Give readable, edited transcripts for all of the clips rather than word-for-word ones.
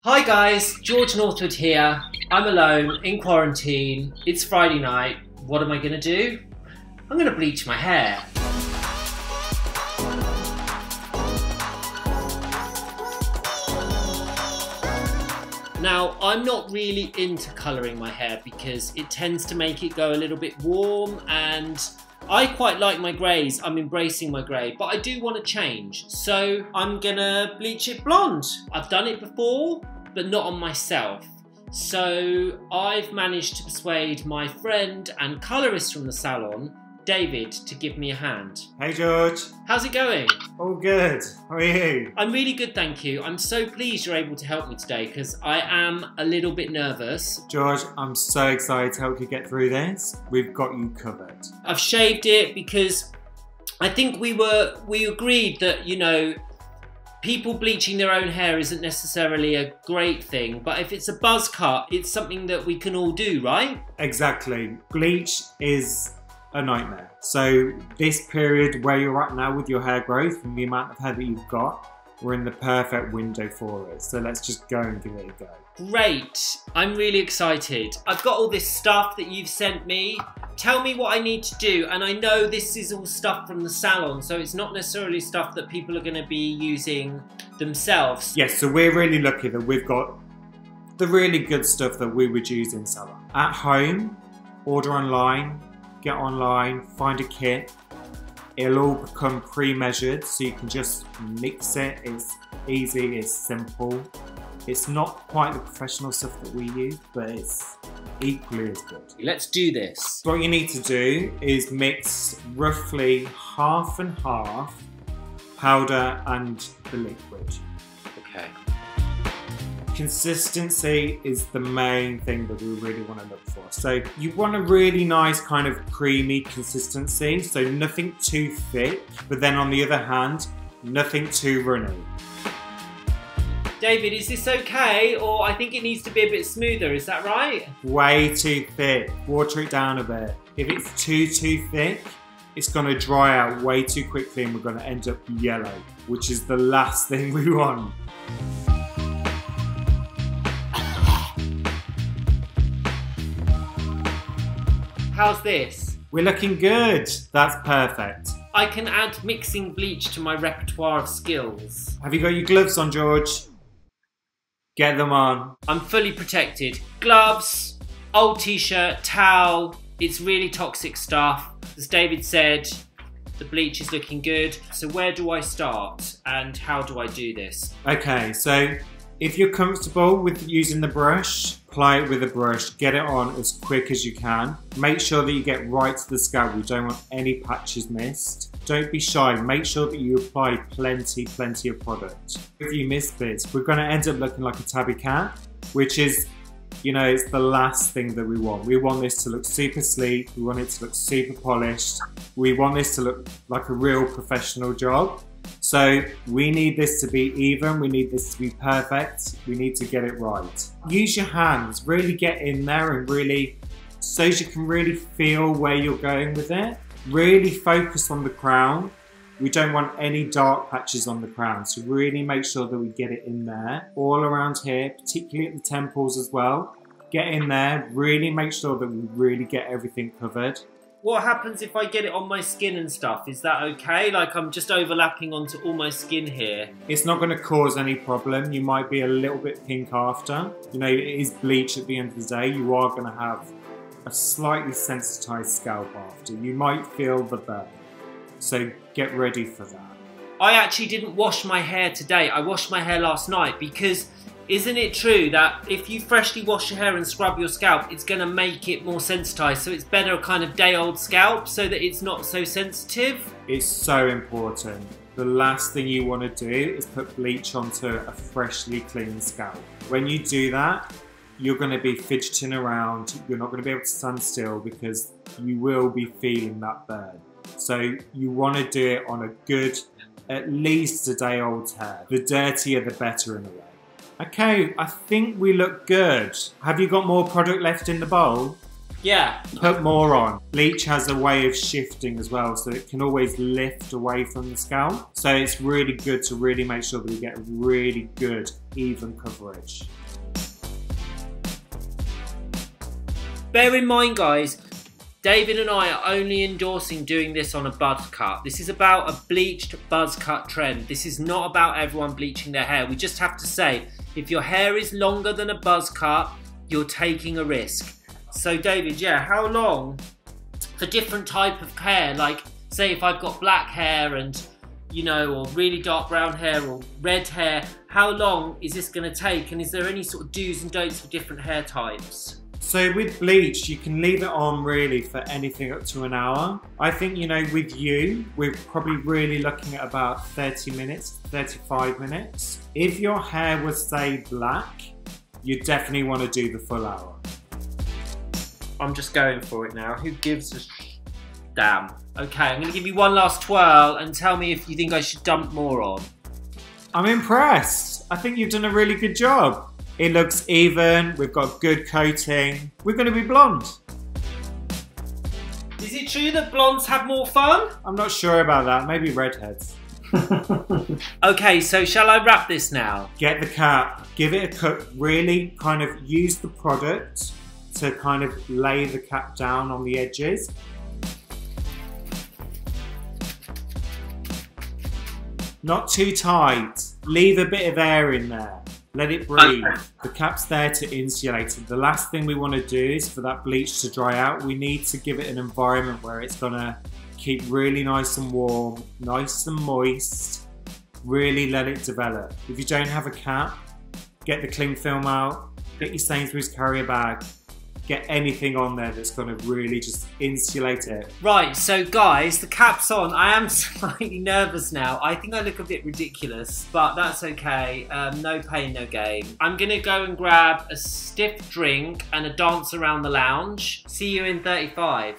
Hi guys, George Northwood here. I'm alone, in quarantine. It's Friday night. What am I gonna do? I'm gonna bleach my hair. Now, I'm not really into colouring my hair because it tends to make it go a little bit warm, and I quite like my greys. I'm embracing my grey, but I do want to change. So I'm gonna bleach it blonde. I've done it before, but not on myself. So I've managed to persuade my friend and colourist from the salon, David, to give me a hand. Hey George. How's it going? All good. How are you? I'm really good, thank you. I'm so pleased you're able to help me today because I am a little bit nervous. George, I'm so excited to help you get through this. We've got you covered. I've shaved it because I think we agreed that, you know, people bleaching their own hair isn't necessarily a great thing, but if it's a buzz cut, it's something that we can all do, right? Exactly. Bleach is a nightmare. So this period where you're at now with your hair growth and the amount of hair that you've got, we're in the perfect window for it. So let's just go and give it a go. Great. I'm really excited. I've got all this stuff that you've sent me. Tell me what I need to do. And I know this is all stuff from the salon, so it's not necessarily stuff that people are going to be using themselves. Yes, so we're really lucky that we've got the really good stuff that we would use in salon. At home, order online, get online, find a kit. It'll all become pre-measured, so you can just mix it. It's easy, it's simple. It's not quite the professional stuff that we use, but it's equally as good. Let's do this. What you need to do is mix roughly half and half powder and the liquid. Okay. Consistency is the main thing that we really want to look for. So you want a really nice kind of creamy consistency, so nothing too thick, but then on the other hand, nothing too runny. David, is this okay? Or I think it needs to be a bit smoother, is that right? Way too thick. Water it down a bit. If it's too thick, it's going to dry out way too quickly and we're going to end up yellow, which is the last thing we want. How's this? We're looking good. That's perfect. I can add mixing bleach to my repertoire of skills. Have you got your gloves on, George? Get them on. I'm fully protected. Gloves, old t-shirt, towel. It's really toxic stuff. As David said, the bleach is looking good. So where do I start and how do I do this? Okay, so if you're comfortable with using the brush, apply it with a brush, get it on as quick as you can. Make sure that you get right to the scalp. We don't want any patches missed. Don't be shy, make sure that you apply plenty of product. If you miss bits, we're gonna end up looking like a tabby cat, which is, you know, it's the last thing that we want. We want this to look super sleek, we want it to look super polished, we want this to look like a real professional job. So we need this to be even, we need this to be perfect, we need to get it right. Use your hands, really get in there and really, so you can really feel where you're going with it. Really focus on the crown. We don't want any dark patches on the crown, so really make sure that we get it in there. All around here, particularly at the temples as well. Get in there, really make sure that we really get everything covered. What happens if I get it on my skin and stuff? Is that okay? Like I'm just overlapping onto all my skin here. It's not going to cause any problem. You might be a little bit pink after. You know, it is bleach at the end of the day. You are going to have a slightly sensitized scalp after. You might feel the burn. So get ready for that. I actually didn't wash my hair today. I washed my hair last night because isn't it true that if you freshly wash your hair and scrub your scalp, it's going to make it more sensitized? So it's better a kind of day-old scalp so that it's not so sensitive? It's so important. The last thing you want to do is put bleach onto a freshly clean scalp. When you do that, you're going to be fidgeting around. You're not going to be able to stand still because you will be feeling that burn. So you want to do it on a good, at least a day-old hair. The dirtier, the better in a way. Okay, I think we look good. Have you got more product left in the bowl? Yeah. Put more on. Bleach has a way of shifting as well, so it can always lift away from the scalp. So it's really good to really make sure that you get really good, even coverage. Bear in mind, guys, David and I are only endorsing doing this on a buzz cut. This is about a bleached buzz cut trend. This is not about everyone bleaching their hair. We just have to say, if your hair is longer than a buzz cut, you're taking a risk. So David, yeah, how long for different type of hair? Like, say if I've got black hair and, you know, or really dark brown hair or red hair, how long is this gonna take? And is there any sort of do's and don'ts for different hair types? So with bleach, you can leave it on really for anything up to an hour. I think, you know, with you, we're probably really looking at about 30 minutes, 35 minutes. If your hair was, say, black, you definitely want to do the full hour. I'm just going for it now. Who gives a damn? Okay, I'm going to give you one last twirl and tell me if you think I should dump more on. I'm impressed. I think you've done a really good job. It looks even, we've got good coating. We're going to be blonde. Is it true that blondes have more fun? I'm not sure about that, maybe redheads. Okay, so shall I wrap this now? Get the cap, give it a cook, really kind of use the product to kind of lay the cap down on the edges. Not too tight, leave a bit of air in there. Let it breathe. Okay. The cap's there to insulate it. The last thing we want to do is for that bleach to dry out. We need to give it an environment where it's going to keep really nice and warm, nice and moist. Really let it develop. If you don't have a cap, get the cling film out, get your Sainsbury's carrier bag, get anything on there that's going to really just insulate it. Right, so guys, the cap's on. I am slightly nervous now. I think I look a bit ridiculous, but that's okay. No pain, no gain. I'm going to go and grab a stiff drink and a dance around the lounge. See you in 35.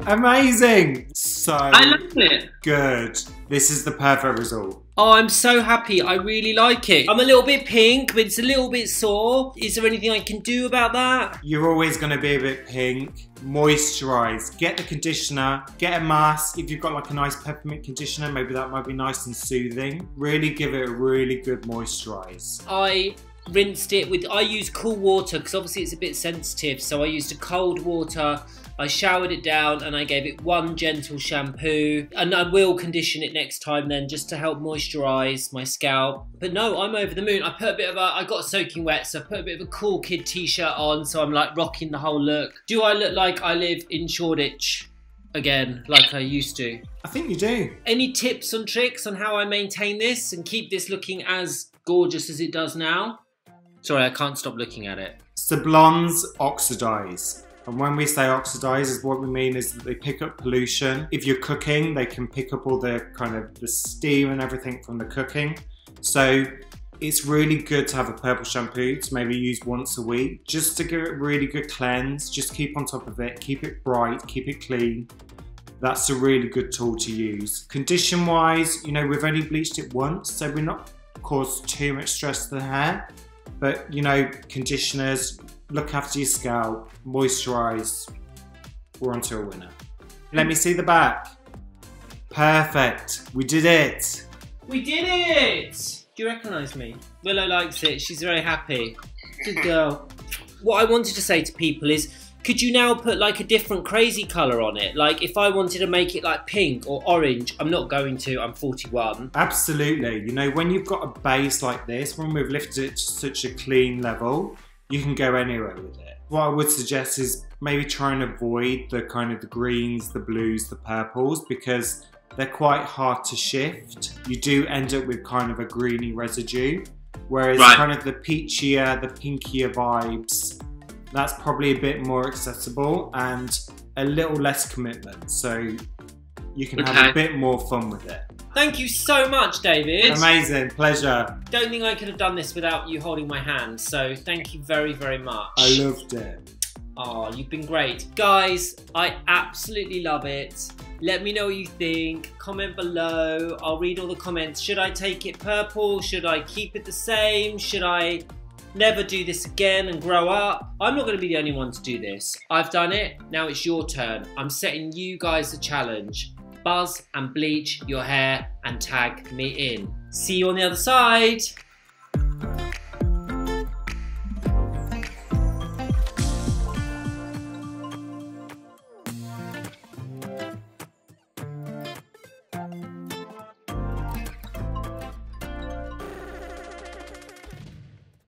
Amazing! So I loved it. Good. This is the perfect result. Oh, I'm so happy. I really like it. I'm a little bit pink, but it's a little bit sore. Is there anything I can do about that? You're always going to be a bit pink. Moisturise. Get the conditioner. Get a mask. If you've got like a nice peppermint conditioner, maybe that might be nice and soothing. Really give it a really good moisturise. I rinsed it with, I use cool water because obviously it's a bit sensitive. So I used a cold water. I showered it down and I gave it one gentle shampoo, and I will condition it next time then just to help moisturise my scalp. But no, I'm over the moon. I put a bit of I got soaking wet, so I put a bit of a cool kid t-shirt on, so I'm like rocking the whole look. Do I look like I live in Shoreditch again, like I used to? I think you do. Any tips and tricks on how I maintain this and keep this looking as gorgeous as it does now? Sorry, I can't stop looking at it. Sablons oxidise. And when we say oxidise, is what we mean is that they pick up pollution. If you're cooking, they can pick up all the kind of the steam and everything from the cooking. So it's really good to have a purple shampoo to maybe use once a week, just to give it a really good cleanse. Just keep on top of it, keep it bright, keep it clean. That's a really good tool to use. Condition wise, you know, we've only bleached it once, so we're not caused too much stress to the hair. But you know, conditioners, look after your scalp, moisturise. We're onto a winner. Let me see the back. Perfect. We did it. We did it! Do you recognise me? Willow likes it. She's very happy. Good girl. What I wanted to say to people is, could you now put like a different crazy colour on it? Like if I wanted to make it like pink or orange, I'm not going to, I'm 41. Absolutely. You know, when you've got a base like this, when we've lifted it to such a clean level, you can go anywhere with it. What I would suggest is maybe try and avoid the kind of the greens, the blues, the purples, because they're quite hard to shift. You do end up with kind of a greeny residue, whereas kind of the peachier, the pinkier vibes, that's probably a bit more accessible and a little less commitment. So you can have a bit more fun with it. Thank you so much, David. Amazing, pleasure. Don't think I could have done this without you holding my hand, so thank you very, very much. I loved it. Oh, you've been great. Guys, I absolutely love it. Let me know what you think. Comment below. I'll read all the comments. Should I take it purple? Should I keep it the same? Should I never do this again and grow up? I'm not going to be the only one to do this. I've done it. Now it's your turn. I'm setting you guys the challenge. Buzz and bleach your hair and tag me in. See you on the other side.